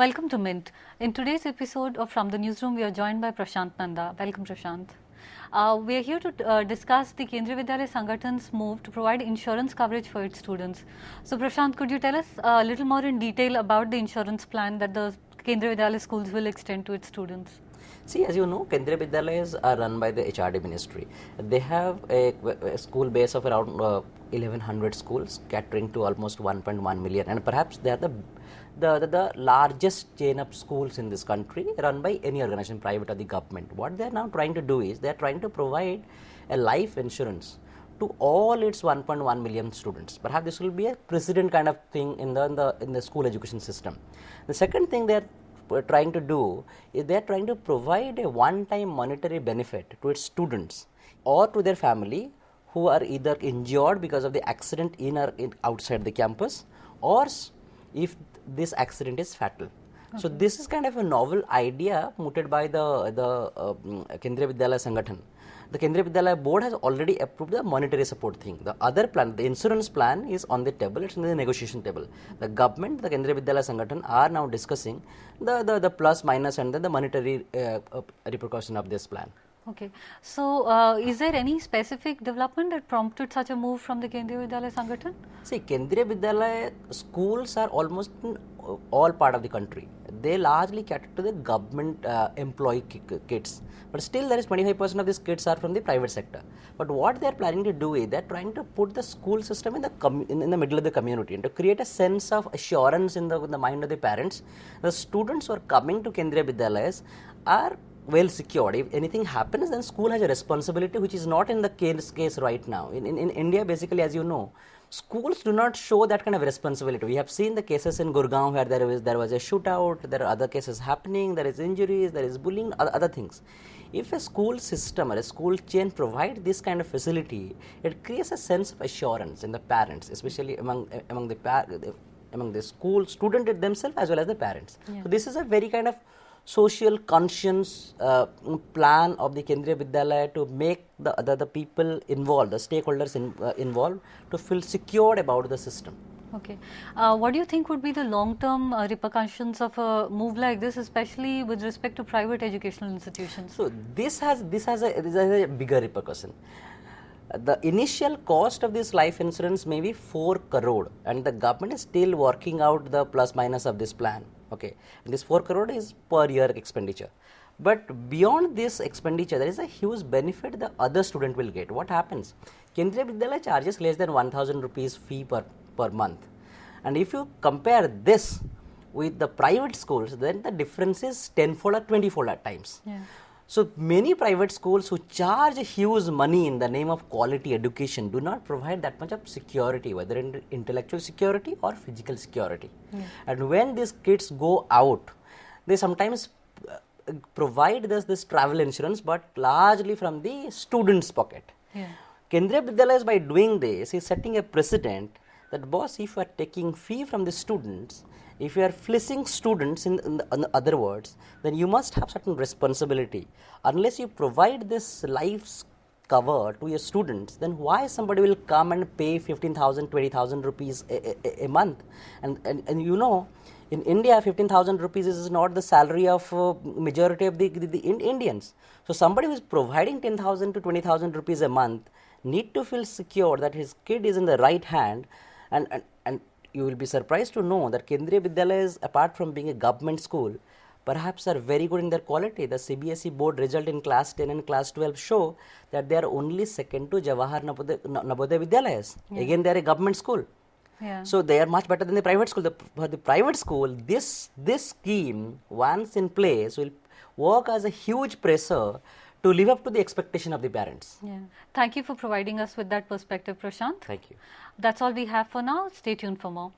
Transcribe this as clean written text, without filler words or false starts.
Welcome to Mint. In today's episode of From the Newsroom, we are joined by Prashant Nanda. Welcome, Prashant. We are here to discuss the Kendriya Vidyalaya Sangathan's move to provide insurance coverage for its students. So, Prashant, could you tell us a little more in detail about the insurance plan that the Kendriya Vidyalaya schools will extend to its students? See, as you know, Kendriya Vidyalayas are run by the HRD ministry. They have a school base of around 1100 schools, catering to almost 1.1 million, and perhaps they are the largest chain of schools in this country, run by any organization, private or the government. What they are now trying to do is they are trying to provide a life insurance to all its 1.1 million students. Perhaps this will be a precedent kind of thing in the school education system. The second thing they are trying to do is they are trying to provide a one-time monetary benefit to its students or to their family who are either injured because of the accident in or outside the campus, or if this accident is fatal. Okay. So this is kind of a novel idea mooted by the Kendriya Vidyalaya Sangathan. The Kendriya Vidyalaya board has already approved the monetary support thing. The other plan, the insurance plan, is on the table. It's on the negotiation table. The government, the Kendriya Vidyalaya Sangathan are now discussing the plus, minus, and then the monetary repercussion of this plan. Okay. So, is there any specific development that prompted such a move from the Kendriya Vidyalaya Sangathan? See, Kendriya Vidyalaya schools are almost in all part of the country. They largely cater to the government employee kids. But still there is 25% of these kids are from the private sector. But what they are planning to do is they are trying to put the school system in the middle of the community and to create a sense of assurance in the mind of the parents. The students who are coming to Kendriya Vidyalayas are well secured. If anything happens, then school has a responsibility, which is not in the case right now. In India, basically, as you know, schools do not show that kind of responsibility. We have seen the cases in Gurgaon where there was a shootout, there are other cases happening, there is injuries, there is bullying, other things. If a school system or a school chain provides this kind of facility, it creates a sense of assurance in the parents, especially among the school student themselves as well as the parents. Yeah. So this is a very kind of social conscience plan of the Kendriya Vidyalaya to make the people involved, the stakeholders involved, to feel secured about the system. Okay. What do you think would be the long-term repercussions of a move like this, especially with respect to private educational institutions? So this has a bigger repercussion. The initial cost of this life insurance may be 4 crore, and the government is still working out the plus minus of this plan. Okay, and this 4 crore is per year expenditure. But beyond this expenditure, there is a huge benefit the other student will get. What happens? Kendriya Vidyalaya charges less than 1000 rupees fee per month. And if you compare this with the private schools, then the difference is 10-fold or 20-fold at times. Yeah. So many private schools who charge huge money in the name of quality education do not provide that much of security, whether in intellectual security or physical security. Yeah. And when these kids go out, they sometimes provide this travel insurance, but largely from the student's pocket. Yeah. Kendriya Vidyalaya, by doing this, is setting a precedent that, boss, if you are taking fee from the students, if you are fleecing students, in other words, then you must have certain responsibility. Unless you provide this life cover to your students, then why somebody will come and pay 15,000, 20,000 rupees a month? And you know, in India, 15,000 rupees is not the salary of majority of the Indians. So somebody who is providing 10,000 to 20,000 rupees a month need to feel secure that his kid is in the right hand. And you will be surprised to know that Kendriya Vidyalayas, apart from being a government school, perhaps are very good in their quality. The CBSE board result in class 10 and class 12 show that they are only second to Jawahar Navodaya Vidyalayas. Yeah. Again, they are a government school. Yeah. So they are much better than the private school. For the private school, this scheme, once in place, will work as a huge pressure to live up to the expectation of the parents. Yeah. Thank you for providing us with that perspective, Prashant. Thank you. That's all we have for now. Stay tuned for more.